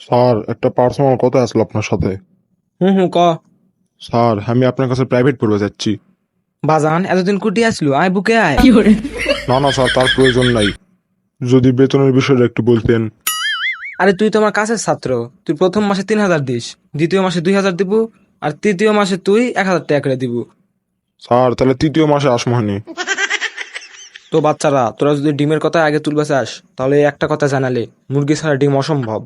Sir, একটা personal কথা আসলো আপনার সাথে। হুম হুম ক। স্যার, আমি আপনার কাছে প্রাইভেট পড়বে যাচ্ছি। বাজান এতদিন কুটি আসলো, আয় বুকে আয়। না না স্যার, তার প্রয়োজন নাই। যদি বেতনের বিষয়টা একটু বলতেন। আরে তুই তো আমার কাছের ছাত্র। তুই প্রথম মাসে 3,000 দিস, দ্বিতীয় মাসে 2,000 দিব, আর তৃতীয় মাসে তুই 1,000 টাকা করে দিব। স্যার, তাহলে তৃতীয় মাসে আসমহানি। তো বাচ্চারা, তোরা যদি ডিমের কথা আগে তুলবে চাস, তাহলে এই একটা কথা জানালে, মুরগি ছাড়া ডিম অসম্ভব।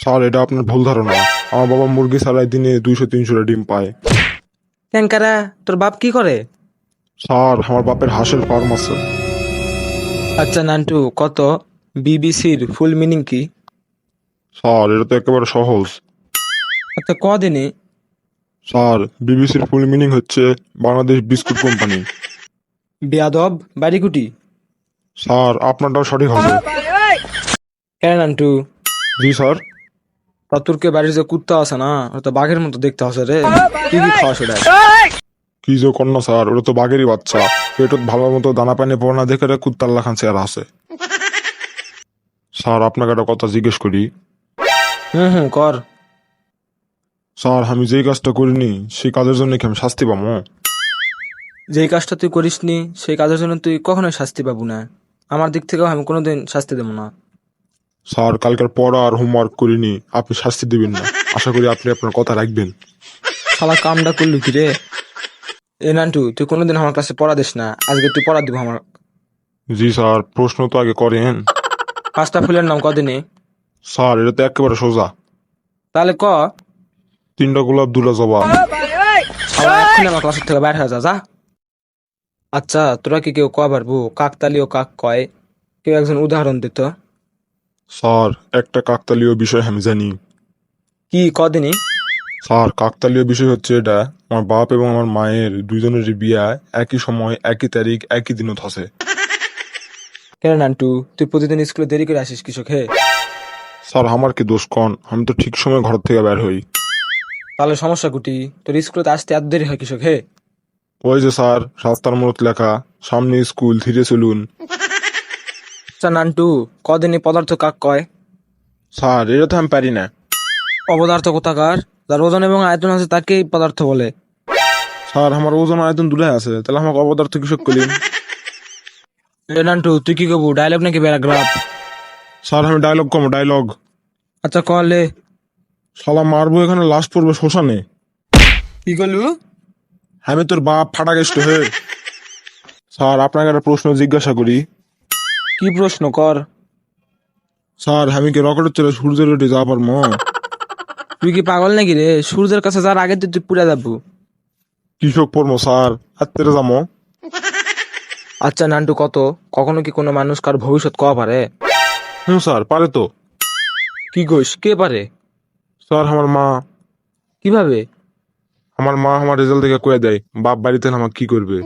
স্যার, এটা আপনার ভুল ধারণা। আমার বাবা মুরগি ছাড়াই দিনে 200-300 ডিম পায়। ক্যাঙ্কারা, তোর বাপ কি করে? স্যার, আমার বাপের হাঁসের ফার্ম আছে। আচ্ছা নান্টু, কত বিবিসির ফুল মিনিং কি? স্যার, এটা তো একেবারে সহজ। আচ্ছা কদিনই। স্যার, বিবিসির ফুল মিনিং হচ্ছে বাংলাদেশ বিস্কুট কোম্পানি। বেয়াদব, বাড়ি কুটি। স্যার, আপনারটাও সঠিক হবে। হ্যাঁ নান্টু, জি স্যার। তা তোর কে বাড়ির যে কুত্তা আছে না, ওটা বাঘের মতো দেখতে আছে রে। কি কি খাওয়া সেটা? কি যে কন্যা স্যার, ওটা তো বাঘেরই বাচ্চা। পেটত ভালো মতো দানা পানি পড়া না দেখে রে কুত্তার লাখান চেয়ার আছে। স্যার, আপনাকে একটা কথা জিজ্ঞেস করি। হুম হুম কর। স্যার, আমি যেই কাজটা করিনি সেই কাজের জন্য কি আমি শাস্তি পাবো? যেই কাজটা তুই করিসনি সেই কাজের জন্য তুই কখনোই শাস্তি পাবো না। আমার দিক থেকেও আমি কোনোদিন শাস্তি দেবো না। স্যার, কালকের পড়া আর হোমওয়ার্ক করিনি, আপনি শাস্তি দিবেন না। আশা করি আপনি আপনার কথা রাখবেন। শালা কামটা করলু কি রে? এ নান্টু, তুই কোনোদিন আমার কাছে পড়া দিস না, আজকে তুই পড়া দিব আমার। জি স্যার, প্রশ্ন তো আগে করেন। 5টা ফুলের নাম কদিনই। স্যার, এটা তো একেবারে সোজা। তাহলে ক। 3টা গোলাপ 2টা জবা। শালা এক্ষুনি আমার ক্লাসের থেকে বাইরে হয়ে যা যা। আচ্ছা তোরা কি কেউ কয় পারবো কাকতালি ও কাক কয়? কেউ একজন উদাহরণ দিত। স্যার, একটা কাকতালীয় বিষয় আমি জানি। কি কদিনই? স্যার, কাকতালীয় বিষয় হচ্ছে এটা, আমার বাপ এবং আমার মায়ের দুইজনেরই বিয়া একই সময়, একই তারিখ, একই দিনত আছে। কেন নান্টু, তুই প্রতিদিন স্কুলে দেরি করে আসিস কৃষক হে? স্যার, আমার কি দোষ কন? আমি তো ঠিক সময় ঘর থেকে বের হই। তাহলে সমস্যা কুটি? তোর স্কুলে আসতে এত দেরি হয় কৃষক হে? ওই যে স্যার, রাস্তার মোড়ত লেখা, সামনে স্কুল, ধীরে চলুন। আচ্ছা নান্টু, কদিনই পদার্থ কাক কয়? স্যার, এটা তো আমি পারি না। অপদার্থ কোথাকার, যার ওজন এবং আয়তন আছে তাকেই পদার্থ বলে। স্যার, আমার ওজন আয়তন দূরে আছে, তাহলে আমাকে অপদার্থ কৃষক করিন। এ নান্টু, তুই কি করবো, ডায়লগ নাকি প্যারাগ্রাফ? স্যার, আমি ডায়লগ কম, ডায়লগ। আচ্ছা কলে। শালা মারবো, এখানে লাশ পড়বে শ্মশানে। কি করলু? আমি তোর বাপ ফাটা গেষ্ট হে। স্যার, আপনাকে একটা প্রশ্ন জিজ্ঞাসা করি। কি প্রশ্ন কর। স্যার, আমি কি রকেটের চলে সূর্যের ওঠে যা পারবো? তুই কি পাগল নাকি রে? সূর্যের কাছে যার আগে তুই পুড়ে যাবো। কৃষক পড়বো স্যার, হাতের যাবো। আচ্ছা নান্টু, কখনো কি কোনো মানুষ কার ভবিষ্যৎ কওয়া পারে? হুম স্যার, পারে তো। কি গোস, কে পারে? স্যার, আমার মা। কিভাবে? আমার রেজাল্ট দেখে কয়ে দেয় বাপ বাড়িতে আমাকে কি করবে।